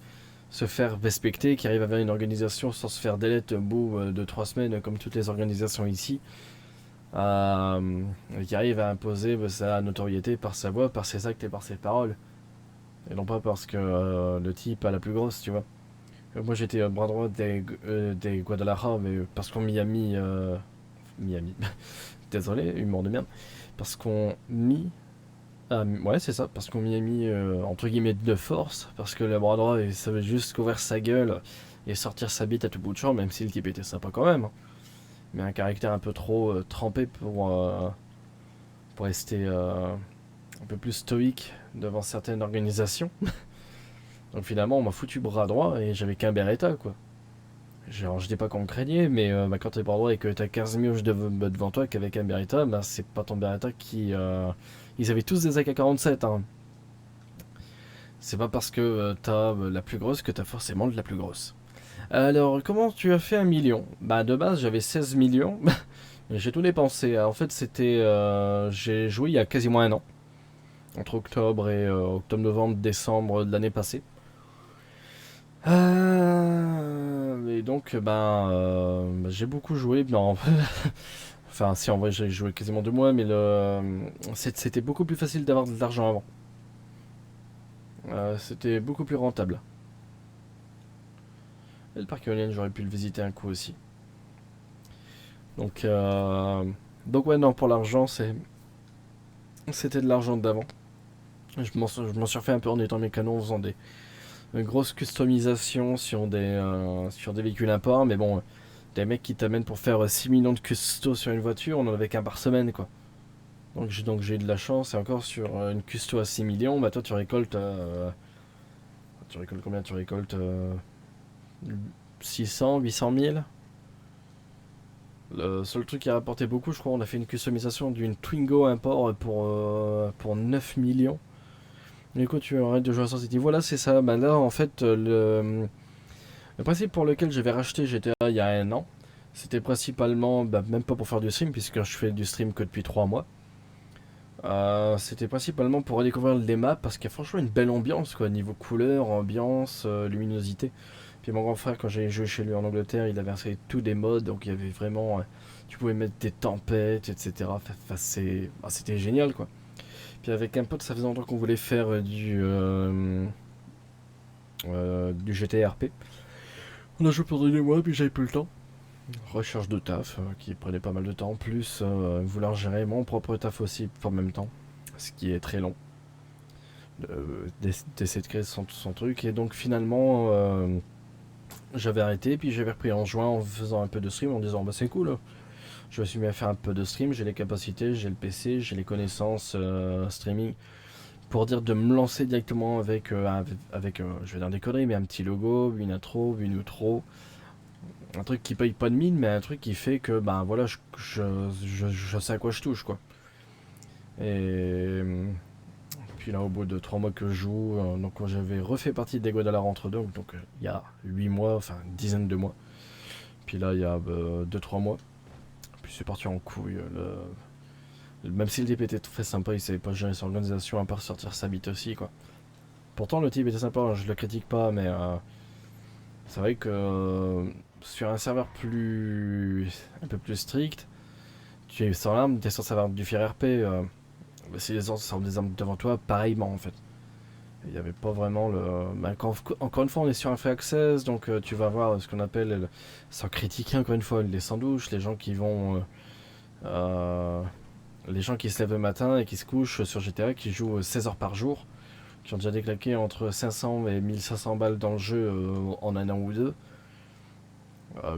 se faire respecter, qui arrive à avoir une organisation sans se faire délette au bout de 3 semaines, comme toutes les organisations ici. Qui arrive à imposer sa notoriété par sa voix, par ses actes et par ses paroles. Et non pas parce que le type a la plus grosse, tu vois. Moi j'étais bras droit des Guadalajara, mais parce qu'on m'y a mis. Miami. Désolé, humour de merde. Parce qu'on m'y. Ah, ouais, c'est ça, parce qu'on m'y a mis entre guillemets de force. Parce que le bras droit, il savait juste couvrir sa gueule et sortir sa bite à tout bout de champ, même si le type était sympa quand même. Mais un caractère un peu trop trempé pour rester un peu plus stoïque devant certaines organisations. Donc finalement, on m'a foutu bras droit et j'avais qu'un Beretta, quoi. Genre, je dis pas qu'on me craignait, mais bah, quand t'es bras droit et que t'as 15 mioches devant toi qu'avec un Beretta, bah, c'est pas ton Beretta qui. Ils avaient tous des AK-47, hein. C'est pas parce que t'as la plus grosse que t'as forcément de la plus grosse. Alors, comment tu as fait 1 million? Bah, de base, j'avais 16 millions. Et j'ai tout dépensé. En fait, c'était. J'ai joué il y a quasiment un an. Entre octobre et octobre-novembre, décembre de l'année passée. Et donc, j'ai beaucoup joué. Non, enfin, si en vrai, j'ai joué quasiment 2 mois, mais c'était beaucoup plus facile d'avoir de l'argent avant. C'était beaucoup plus rentable. Et le parc éolien, j'aurais pu le visiter un coup aussi. Donc, ouais, non, pour l'argent, c'était de l'argent d'avant. Je m'en suis refait un peu en étant mécano, en faisant une grosse customisation sur des véhicules import, mais bon, des mecs qui t'amènent pour faire 6 millions de custo sur une voiture, on en avait qu'un par semaine, quoi. Donc j'ai eu de la chance, et encore sur une custo à 6 millions, bah toi tu récoltes. Tu récoltes combien? Tu récoltes 600, 800 000. Le seul truc qui a rapporté beaucoup, je crois, on a fait une customisation d'une Twingo import pour 9 millions. Du coup, tu arrêtes de jouer à Star City. Voilà, c'est ça. Bah là, en fait, le principe pour lequel j'avais racheté GTA il y a un an, c'était principalement, bah, même pas pour faire du stream, puisque je fais du stream que depuis 3 mois. C'était principalement pour redécouvrir les maps, parce qu'il y a franchement une belle ambiance, quoi, niveau couleur, ambiance, luminosité. Puis mon grand frère, quand j'ai joué chez lui en Angleterre, il avait installé tous des mods, donc il y avait vraiment. Tu pouvais mettre des tempêtes, etc. Enfin, c'était génial, quoi. Puis avec un pote, ça faisait longtemps qu'on voulait faire du GTRP. On a joué pendant des mois, puis j'avais plus le temps. Recherche de taf qui prenait pas mal de temps, plus vouloir gérer mon propre taf aussi en même temps, ce qui est très long. D'essayer de créer son truc, et donc finalement j'avais arrêté, puis j'avais repris en juin en faisant un peu de stream en disant bah c'est cool, je me suis mis à faire un peu de stream, j'ai les capacités, j'ai le PC, j'ai les connaissances streaming pour dire de me lancer directement avec, je vais dire des conneries, mais un petit logo, une intro, une outro, un truc qui paye pas de mine, mais un truc qui fait que ben voilà, je sais à quoi je touche, quoi. Et puis là, au bout de 3 mois que je joue, donc j'avais refait partie des Guadalajara entre deux, donc il y a 8 mois, enfin une dizaine de mois. Puis là, il y a 2-3 mois. Puis c'est parti en couille. Même si le type était très sympa, il savait pas gérer son organisation à part sortir sa bite aussi, quoi. Pourtant, le type était sympa, je le critique pas, mais c'est vrai que sur un serveur un peu plus strict, tu es sans l'arme, tu es censé avoir du fier RP. Si les autres sortent des armes devant toi, pareillement en fait. Il n'y avait pas vraiment le... bah, encore une fois, on est sur un free access, donc tu vas voir ce qu'on appelle, sans critiquer encore une fois, les sandwichs, les gens qui vont... les gens qui se lèvent le matin et qui se couchent sur GTA, qui jouent 16 heures par jour, qui ont déjà déclaqué entre 500 et 1500 balles dans le jeu en un an ou deux.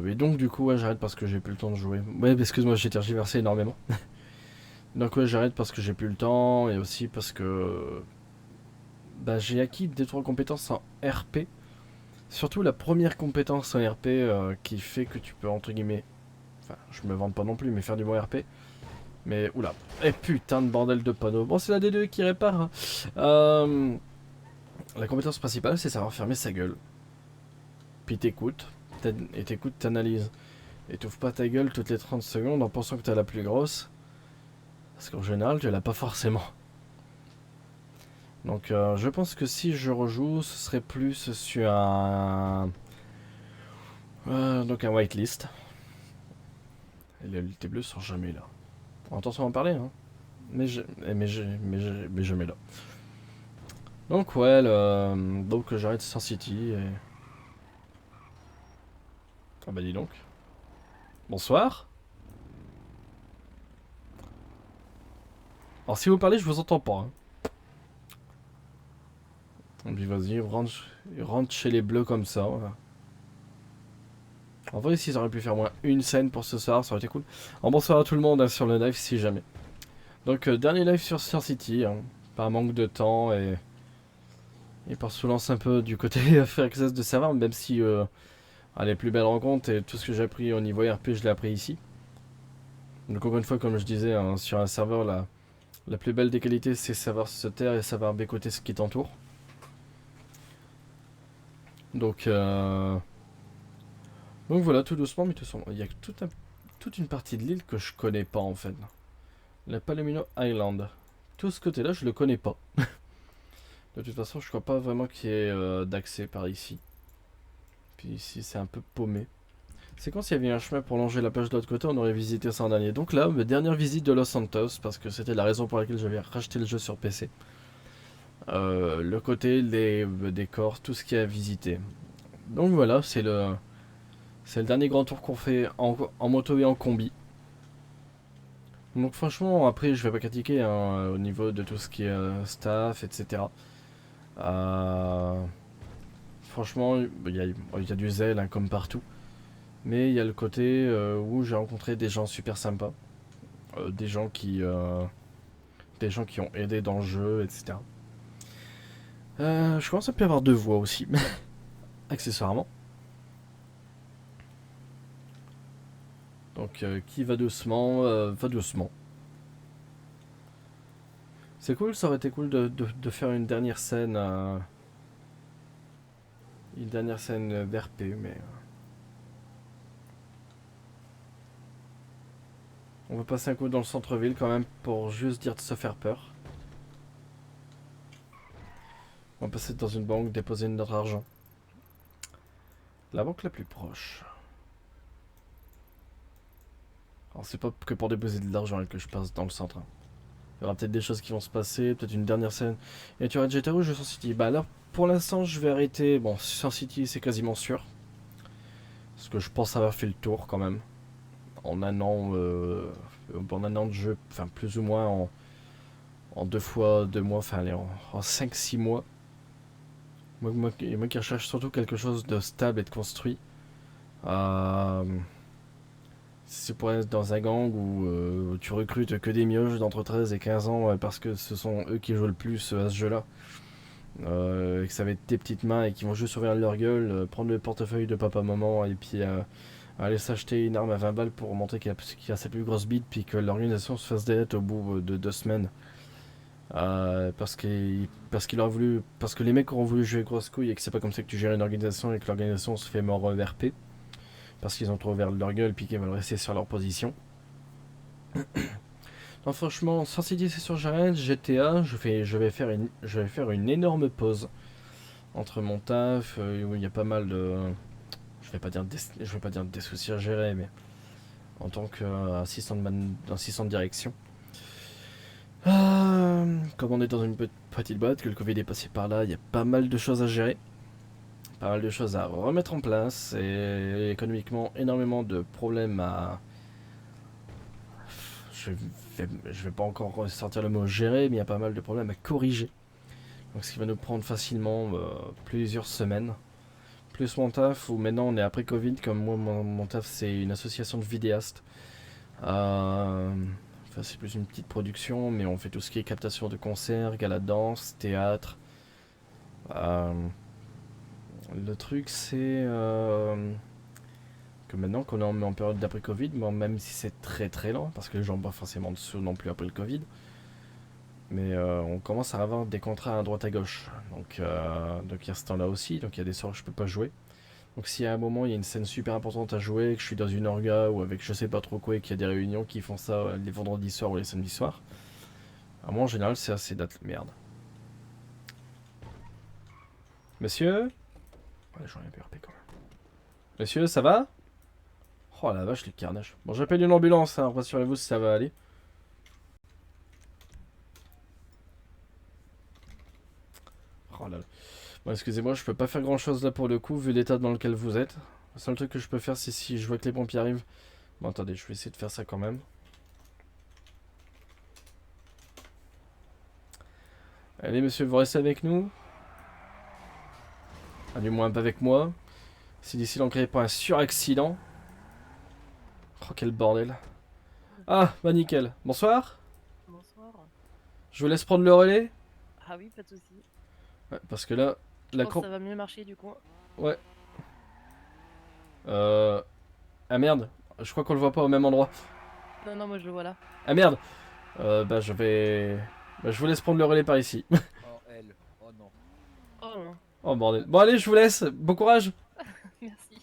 Et donc du coup, ouais, j'arrête parce que j'ai plus le temps de jouer. Ouais, excuse-moi, j'ai tergiversé énormément. Donc ouais, j'arrête parce que j'ai plus le temps et aussi parce que bah, j'ai acquis 2-3 compétences en RP. Surtout la première compétence en RP qui fait que tu peux entre guillemets, enfin je me vante pas non plus, mais faire du bon RP. Mais oula, et putain de bordel de panneaux. Bon, c'est la D2 qui répare. Hein. La compétence principale, c'est savoir fermer sa gueule. Puis t'écoutes, et t'écoutes, t'analyses. Et t'ouvres pas ta gueule toutes les 30 secondes en pensant que t'as la plus grosse. Parce qu'en général, tu l'as pas forcément. Donc je pense que si je rejoue, ce serait plus sur donc un whitelist. Et les LT bleus sont jamais là. Attention à en parler, hein. Mais jamais là. Donc ouais, donc j'arrête Star City et... Ah bah dis donc. Bonsoir. Alors si vous parlez, je vous entends pas. Hein. Et puis vas-y, rentre chez les bleus comme ça. Voilà. En vrai, s'ils auraient pu faire moins une scène pour ce soir, ça aurait été cool. Alors, bonsoir à tout le monde hein, sur le live si jamais. Donc dernier live sur Star City, hein, par manque de temps et par soulance un peu du côté faire access de serveur, même si les plus belles rencontres et tout ce que j'ai appris au niveau RP, je l'ai appris ici. Donc encore une fois, comme je disais, hein, sur un serveur, la plus belle des qualités, c'est savoir se taire et savoir bécoter ce qui t'entoure. Donc voilà, tout doucement, mais tout doucement. Il y a toute une partie de l'île que je connais pas en fait. La Palomino Island. Tout ce côté-là, je le connais pas. De toute façon, je crois pas vraiment qu'il y ait d'accès par ici. Puis ici, c'est un peu paumé. C'est quand s'il y avait un chemin pour longer la plage de l'autre côté, on aurait visité ça en dernier. Donc là, ma dernière visite de Los Santos, parce que c'était la raison pour laquelle j'avais racheté le jeu sur PC. Le côté, les décors, tout ce qu'il y a à visiter. Donc voilà, c'est le dernier grand tour qu'on fait en moto et en combi. Donc franchement, après, je vais pas critiquer hein, au niveau de tout ce qui est staff, etc. Franchement, il y a du zèle hein, comme partout. Mais il y a le côté où j'ai rencontré des gens super sympas. Des gens qui ont aidé dans le jeu, etc. Je commence à plus avoir de voix aussi, accessoirement. Donc qui va doucement, va doucement. C'est cool, ça aurait été cool de faire une dernière scène. Une dernière scène d'RP, mais... On va passer un coup dans le centre-ville quand même pour juste dire de se faire peur. On va passer dans une banque, déposer notre argent. La banque la plus proche. Alors c'est pas que pour déposer de l'argent que je passe dans le centre. Hein. Il y aura peut-être des choses qui vont se passer, peut-être une dernière scène. Et tu arrêtes GTA ou je Sun City? Bah là, pour l'instant, je vais arrêter... Bon, Sun City, c'est quasiment sûr. Parce que je pense avoir fait le tour quand même. En un an de jeu, enfin plus ou moins en 2 fois 2 mois, enfin allez, en 5-6 mois. Moi qui recherche surtout quelque chose de stable et de construit. C'est pour être dans un gang où tu recrutes que des mioches d'entre 13 et 15 ans parce que ce sont eux qui jouent le plus à ce jeu-là. Et que ça va être tes petites mains et qui vont juste ouvrir leur gueule, prendre le portefeuille de papa-maman et puis aller s'acheter une arme à 20 balles pour montrer qu'il a sa plus grosse bite puis que l'organisation se fasse delete au bout de 2 semaines. Parce que les mecs auront voulu jouer grosse couille et que c'est pas comme ça que tu gères une organisation et que l'organisation se fait mort RP parce qu'ils ont trop ouvert leur gueule puis qu'ils veulent rester sur leur position. Non franchement, sans City c'est sûr j'arrête, GTA je vais faire une énorme pause entre mon taf où il y a pas mal de je vais pas dire des soucis à gérer mais en tant qu'assistant de direction. comme on est dans une petite boîte, que le Covid est passé par là, il y a pas mal de choses à gérer. Pas mal de choses à remettre en place et économiquement énormément de problèmes à... je vais pas encore ressortir le mot gérer, mais il y a pas mal de problèmes à corriger. Donc ce qui va nous prendre facilement plusieurs semaines. Plus mon taf, où maintenant on est après Covid, comme moi mon taf c'est une association de vidéastes. Enfin c'est plus une petite production, mais on fait tout ce qui est captation de concerts, gala de danse, théâtre. Le truc c'est que maintenant qu'on est en période d'après Covid, bon, même si c'est très très lent, parce que les gens n'ont pas forcément de sous non plus après le Covid, mais on commence à avoir des contrats à droite à gauche. Donc il y a ce temps-là aussi, donc il y a des soirs où je peux pas jouer. Donc si à un moment il y a une scène super importante à jouer, que je suis dans une orga ou avec je sais pas trop quoi et qu'il y a des réunions qui font ça les vendredis soirs ou les samedis soirs, à moi en général c'est à ces dates. Merde. Monsieur? Ouais, j'en ai un peu RP quand même. Monsieur, ça va? Oh la vache, les carnages. Bon, j'appelle une ambulance, hein, rassurez-vous si ça va aller. Oh là là. Bon, excusez-moi, je peux pas faire grand chose là pour le coup, vu l'état dans lequel vous êtes. Le seul truc que je peux faire, c'est si je vois que les pompiers arrivent. Bon, attendez, je vais essayer de faire ça quand même. Allez, monsieur, vous restez avec nous? Ah, du moins, pas avec moi. Si d'ici là on crée pas un suraccident. Oh, quel bordel. Ah, bah nickel. Bonsoir. Bonsoir. Je vous laisse prendre le relais. Ah oui, pas de soucis. Ouais, parce que là, Je la pense que crampe. ça va mieux marcher du coup. Ouais. Euh. Ah merde. Je crois qu'on le voit pas au même endroit. Non, non, moi je le vois là. Ah merde. Bah je vais. Bah, je vous laisse prendre le relais par ici. Oh, elle. Oh non. Oh non, Oh bordel. Bon allez, je vous laisse. Bon courage. merci.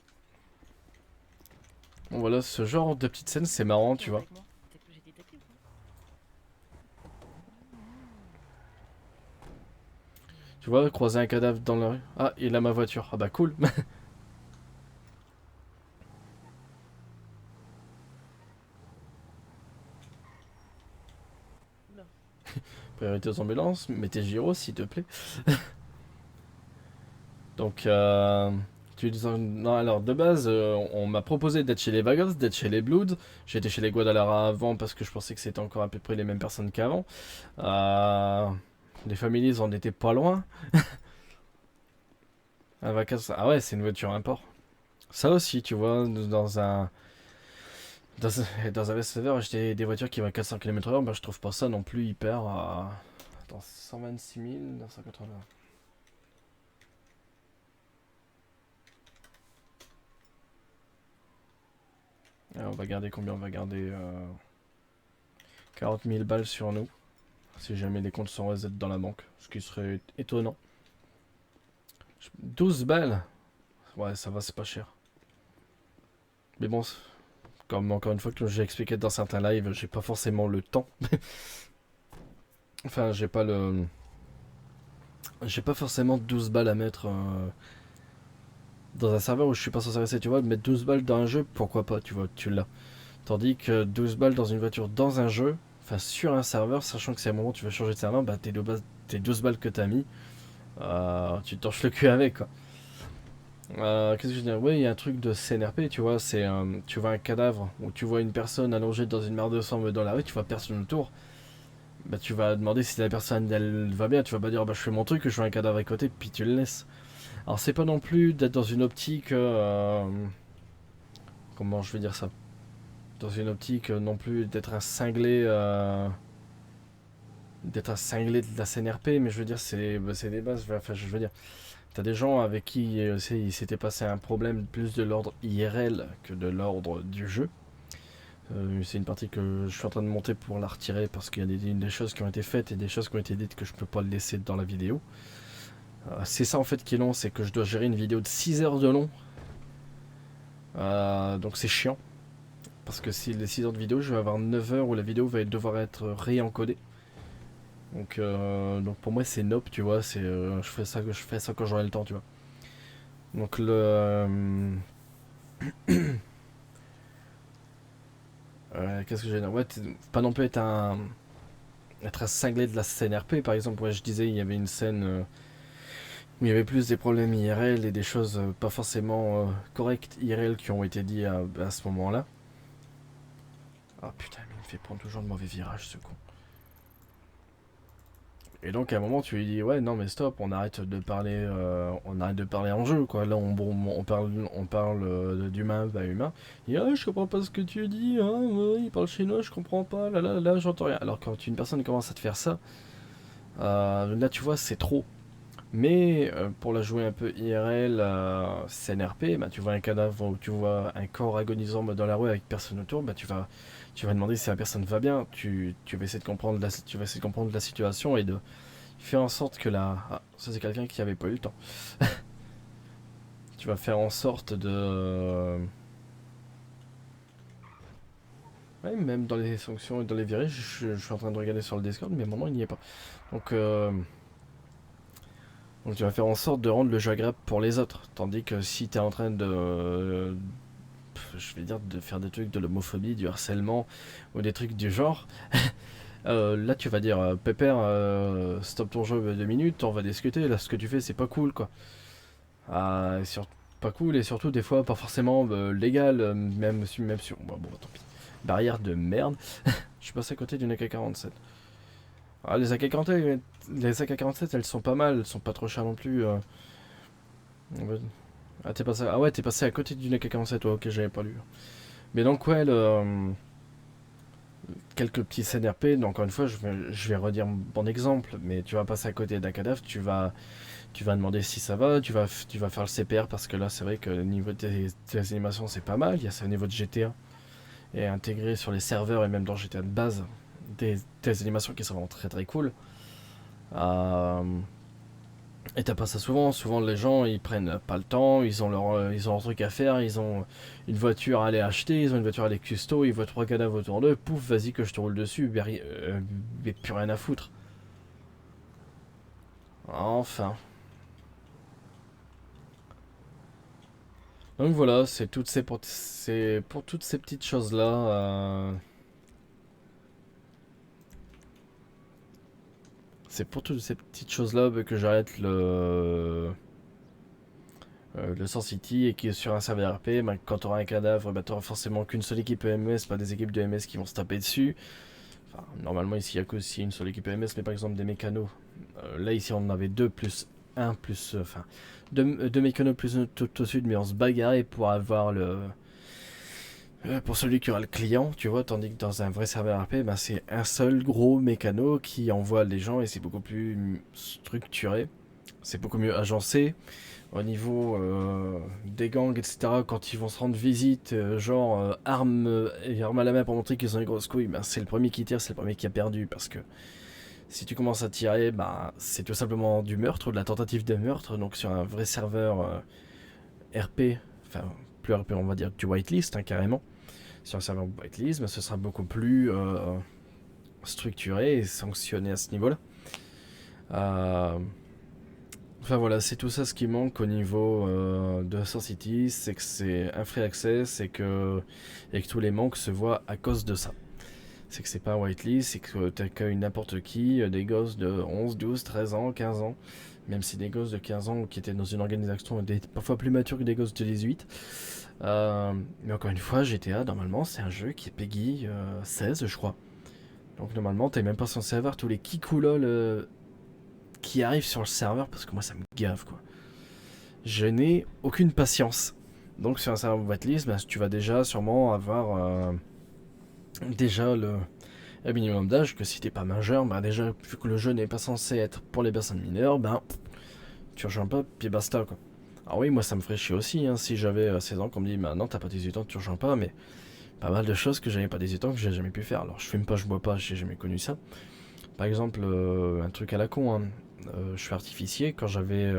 Bon voilà, ce genre de petite scène, c'est marrant, tu vois. Avec moi. Peut-être que j'ai détecté ou pas. Tu vois, croiser un cadavre dans la rue. Ah, il a ma voiture. Ah bah cool. Oula. Priorité aux ambulances, mettez gyro s'il te plaît. Donc, non, alors de base, on m'a proposé d'être chez les Vagos, d'être chez les Bloods. J'étais chez les Guadalajara avant parce que je pensais que c'était encore à peu près les mêmes personnes qu'avant. Les Families, on était pas loin. Un Vacas, ah ouais, c'est une voiture import. Ça aussi, tu vois, dans un Vestager, acheter des voitures qui vont à 400 km/h, bah, je trouve pas ça non plus hyper. Attends, 126 980. On va garder combien? On va garder 40 000 balles sur nous. Si jamais les comptes sont reset dans la banque. Ce qui serait étonnant. 12 balles? Ouais, ça va, c'est pas cher. Mais bon, comme encore une fois que j'ai expliqué dans certains lives, j'ai pas forcément le temps. Enfin, j'ai pas le... J'ai pas forcément 12 balles à mettre dans un serveur où je suis pas censé rester, tu vois. Mettre 12 balles dans un jeu, pourquoi pas, tu vois, tu l'as. Tandis que 12 balles dans une voiture dans un jeu, enfin sur un serveur, sachant que c'est un moment où tu vas changer de serveur, bah tes 12 balles que t'as mis, tu te torches le cul avec quoi. Qu'est-ce que je veux dire? Oui, il y a un truc de CNRP, tu vois, c'est tu vois un cadavre ou tu vois une personne allongée dans une mare de sang dans la rue, tu vois personne autour. Bah tu vas demander si la personne elle va bien, tu vas pas dire bah je fais mon truc, je vois un cadavre à côté, puis tu le laisses. Alors c'est pas non plus d'être dans une optique, comment je vais dire ça? Dans une optique non plus d'être un cinglé de la CNRP, mais je veux dire c'est des bases, enfin je veux dire t'as des gens avec qui il s'était passé un problème plus de l'ordre IRL que de l'ordre du jeu. C'est une partie que je suis en train de monter pour la retirer parce qu'il y a des choses qui ont été faites et des choses qui ont été dites que je peux pas le laisser dans la vidéo. C'est ça en fait qui est long, c'est que je dois gérer une vidéo de 6 heures de long. Donc c'est chiant. Parce que si les 6 heures de vidéo, je vais avoir 9 heures où la vidéo va devoir être réencodée. Donc pour moi c'est nope, tu vois, je fais ça quand j'aurai le temps, tu vois. Donc qu'est-ce que j'ai dire? Ouais, pas non plus être un être cinglé de la scène RP. Par exemple, ouais, je disais, il y avait une scène où il y avait plus des problèmes IRL et des choses pas forcément correctes IRL qui ont été dit à ce moment-là. Ah putain, mais il me fait prendre toujours de mauvais virages, ce con. Et donc à un moment tu lui dis ouais non mais stop, on arrête de parler en jeu quoi. Là on parle d'humain à humain. Il dit ah je comprends pas ce que tu dis, hein, ouais, il parle chinois, je comprends pas, là j'entends rien. Alors quand une personne commence à te faire ça, là tu vois c'est trop. Mais pour la jouer un peu IRL, CNRP, bah, tu vois un cadavre ou tu vois un corps agonisant dans la rue avec personne autour, bah, tu vas demander si la personne va bien. Tu vas essayer de comprendre tu vas essayer de comprendre la situation et de faire en sorte que la... Ah, ça c'est quelqu'un qui avait pas eu le temps. Tu vas faire en sorte de... Ouais, même dans les sanctions et dans les virages, je suis en train de regarder sur le Discord, mais mon nom il n'y est pas. Donc... Donc tu vas faire en sorte de rendre le jeu agréable pour les autres. Tandis que si tu es en train de... je vais dire de faire des trucs de l'homophobie, du harcèlement ou des trucs du genre, là tu vas dire Pépère, stop ton jeu 2 minutes, on va discuter, là ce que tu fais c'est pas cool quoi. Pas cool et surtout des fois pas forcément légal, même si... Bon, tant pis. Barrière de merde. Je suis passé à côté d'une AK-47. Ah, les AK-47 elles sont pas mal, elles sont pas trop chères non plus. Ah, ah ouais, t'es passé à côté d'une AK-47, ouais, ok, j'avais pas lu. Mais donc, ouais, quelques petits CNRP, donc encore une fois, je vais redire mon exemple, mais tu vas passer à côté d'un cadavre, tu vas demander si ça va, tu vas faire le CPR parce que là, c'est vrai que le niveau des animations, c'est pas mal, il y a ça au niveau de GTA, et intégré sur les serveurs et même dans GTA de base, des animations qui sont vraiment très très cool. Euh, Et t'as pas ça souvent. Souvent, les gens ils prennent pas le temps, ils ont leur truc à faire, ils ont une voiture à aller acheter, ils ont une voiture à aller custo, ils voient 3 cadavres autour d'eux, pouf, vas-y que je te roule dessus, mais plus rien à foutre. Enfin. Donc voilà, c'est pour toutes ces petites choses-là. C'est pour toutes ces petites choses-là que j'arrête le Source City et qui est sur un serveur RP, bah, quand tu auras un cadavre, bah, tu auras forcément qu'une seule équipe EMS, pas des équipes de EMS qui vont se taper dessus. Enfin, normalement ici il n'y a que aussi une seule équipe EMS, mais par exemple des mécanos. Là ici on en avait deux plus un plus... enfin, deux mécanos plus tout au sud, mais on se bagarrait pour avoir pour celui qui aura le client, tu vois, tandis que dans un vrai serveur RP, bah, c'est un seul gros mécano qui envoie les gens et c'est beaucoup plus structuré, c'est beaucoup mieux agencé. Au niveau des gangs, etc., quand ils vont se rendre visite, genre armes à la main pour montrer qu'ils ont une grosse couille, ben, c'est le premier qui tire, c'est le premier qui a perdu. Parce que si tu commences à tirer, ben, c'est tout simplement du meurtre, de la tentative de meurtre. Donc sur un vrai serveur RP, enfin plus RP, on va dire du whitelist, hein, carrément. Sur un serveur whitelist, ben, ce sera beaucoup plus structuré et sanctionné à ce niveau-là. Enfin voilà, c'est tout ça ce qui manque au niveau de Source City, c'est que c'est un free access et que tous les manques se voient à cause de ça. C'est que c'est pas un whitelist, c'est que t'accueilles n'importe qui, des gosses de 11, 12, 13 ans, 15 ans, même si des gosses de 15 ans qui étaient dans une organisation étaient parfois plus matures que des gosses de 18. Mais encore une fois, GTA, normalement, c'est un jeu qui est Peggy 16, je crois. Donc normalement, t'es même pas censé avoir tous les kikoulol qui arrivent sur le serveur parce que moi ça me gave quoi. Je n'ai aucune patience. Donc sur un serveur whitelist, bah, tu vas déjà sûrement avoir déjà le minimum d'âge que si t'es pas majeur, bah déjà vu que le jeu n'est pas censé être pour les personnes mineures, bah tu rejoins pas puis basta quoi. Alors oui moi ça me ferait chier aussi hein, si j'avais 16 ans qu'on me dit bah non t'as pas 18 ans tu rejoins pas, mais pas mal de choses que j'avais pas 18 ans que j'ai jamais pu faire. Alors je fume pas, je bois pas, j'ai jamais connu ça. Par exemple un truc à la con hein. Je suis artificier, quand j'avais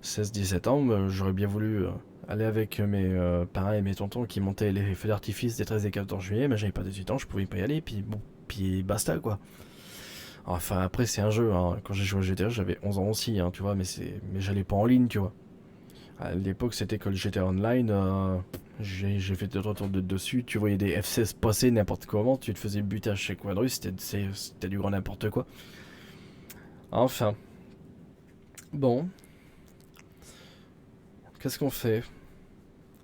16-17 ans, j'aurais bien voulu aller avec mes parents et mes tontons qui montaient les feux d'artifice des 13 et 14 juillet, mais j'avais pas 18 ans, je pouvais pas y aller, puis bon, puis basta quoi. Enfin après c'est un jeu, hein. Quand j'ai joué à GTA j'avais 11 ans aussi, hein, tu vois, mais j'allais pas en ligne, tu vois. À l'époque c'était que le GTA Online, J'ai fait 2-3 tours de dessus, tu voyais des F16 passer n'importe comment, tu te faisais buter à chaque coin de rue, c'était du grand n'importe quoi. Enfin. Bon. Qu'est-ce qu'on fait?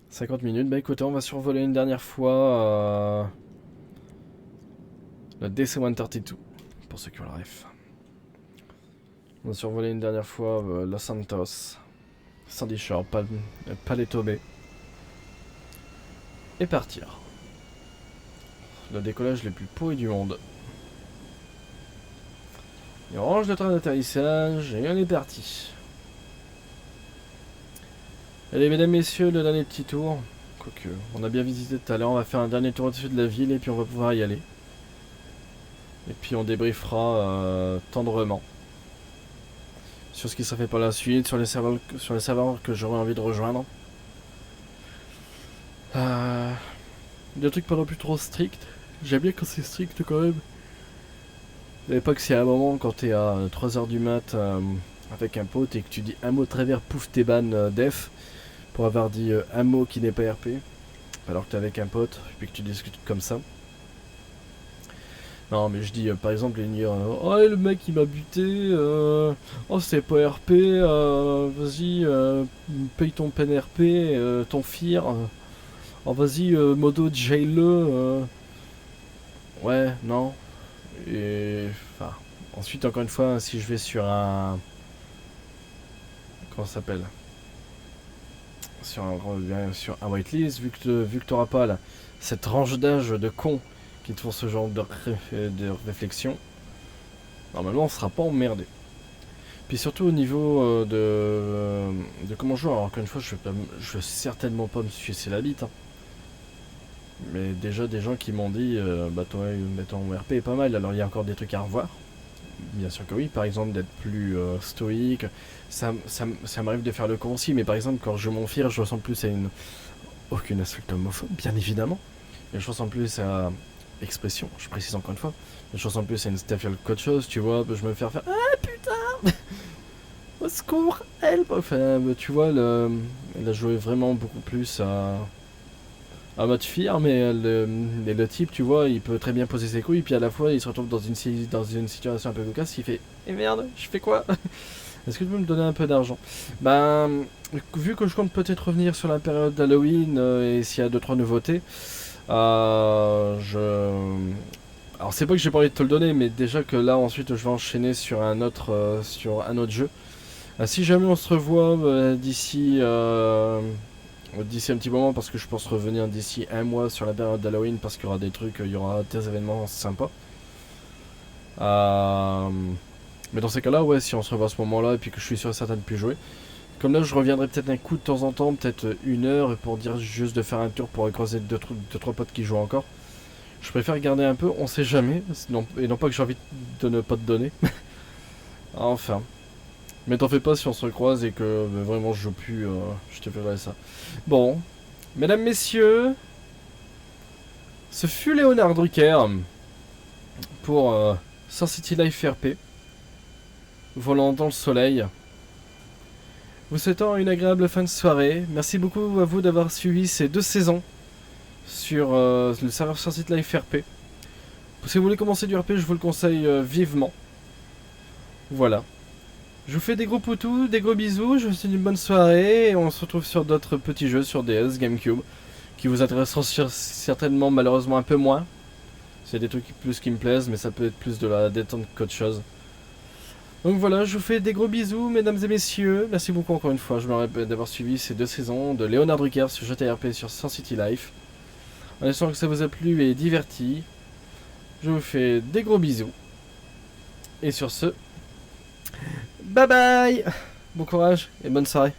50 minutes, bah écoutez, on va survoler une dernière fois le DC-132, pour ceux qui ont le ref. On va survoler une dernière fois Los Santos, Sandy Shore, Paleto Bay. Et partir. Le décollage le plus pourri du monde. Et on range le train d'atterrissage et on est parti. Allez mesdames, messieurs, le dernier petit tour. Quoique, on a bien visité tout à l'heure, on va faire un dernier tour au-dessus de la ville et puis on va pouvoir y aller. Et puis on débriefera tendrement sur ce qui sera fait par la suite, sur les serveurs que j'aurais envie de rejoindre. Des trucs pas non plus trop stricts. J'aime bien quand c'est strict quand même. À l'époque, c'est un moment quand t'es à 3h du mat avec un pote et que tu dis un mot de travers, pouf, t'es ban def. Pour avoir dit un mot qui n'est pas RP. Alors que t'es avec un pote et puis que tu discutes comme ça. Non, mais je dis par exemple, il dire oh, le mec il m'a buté. Oh, c'est pas RP. Vas-y, paye ton peine RP, ton FIR. Oh, vas-y, modo, jail-le. Ouais, non. Et. Enfin. Ensuite, encore une fois, si je vais sur un. Comment ça s'appelle? Sur un whitelist, vu que t'auras pas là, cette range d'âge de cons qui te font ce genre de réflexion, normalement on sera pas emmerdé. Puis surtout au niveau de comment jouer, alors encore une fois je vais certainement pas me sucer la bite. Hein. Mais déjà des gens qui m'ont dit bah toi ton RP est pas mal, alors il y a encore des trucs à revoir. Bien sûr que oui, par exemple d'être plus stoïque, ça m'arrive de faire le concis, mais par exemple quand je m'en fire, je ressemble plus à une... Aucune insulte homophobe, bien évidemment, mais je ressemble plus à... Expression, je précise encore une fois, mais je ressemble plus à une Steffiel qu'autre chose, tu vois, je me faire ah putain au secours, help. Enfin, tu vois, elle a joué vraiment beaucoup plus à mode fear, mais le type, tu vois, il peut très bien poser ses couilles, puis à la fois, il se retrouve dans une situation un peu cocasse, il fait « Eh merde, je fais quoi ?» Est-ce que tu peux me donner un peu d'argent? Ben, vu que je compte peut-être revenir sur la période d'Halloween, et s'il y a 2-3 nouveautés, alors c'est pas que j'ai pas envie de te le donner, mais déjà que là, ensuite, je vais enchaîner sur un autre jeu. Si jamais on se revoit d'ici un petit moment, parce que je pense revenir d'ici un mois sur la période d'Halloween, parce qu'il y aura des trucs, il y aura des événements sympas. Mais dans ces cas-là, ouais, si on se revoit à ce moment-là, et puis que je suis sûr et certain de plus jouer. Comme là, je reviendrai peut-être un coup de temps en temps, peut-être 1 heure, pour dire juste de faire un tour pour croiser 2-3 potes qui jouent encore. Je préfère garder un peu, on sait jamais, et non pas que j'ai envie de ne pas te donner. Enfin. Mais t'en fais pas si on se recroise et que vraiment je joue plus, je te ferai ça. Bon, mesdames, messieurs, ce fut Léonard Drucker pour Sun City Life RP, volant dans le soleil. Vous souhaitant une agréable fin de soirée. Merci beaucoup à vous d'avoir suivi ces 2 saisons sur le serveur Sun City Life RP. Si vous voulez commencer du RP, je vous le conseille vivement. Voilà. Je vous fais des gros poutous, des gros bisous, je vous souhaite une bonne soirée et on se retrouve sur d'autres petits jeux sur DS, GameCube, qui vous intéresseront certainement malheureusement un peu moins. C'est des trucs plus qui me plaisent, mais ça peut être plus de la détente qu'autre chose. Donc voilà, je vous fais des gros bisous mesdames et messieurs, merci beaucoup encore une fois, je me répète d'avoir suivi ces 2 saisons de Léonard Drucker sur JTRP sur Sun City Life. En espérant que ça vous a plu et diverti, je vous fais des gros bisous. Et sur ce... Bye bye. Bon courage et bonne soirée.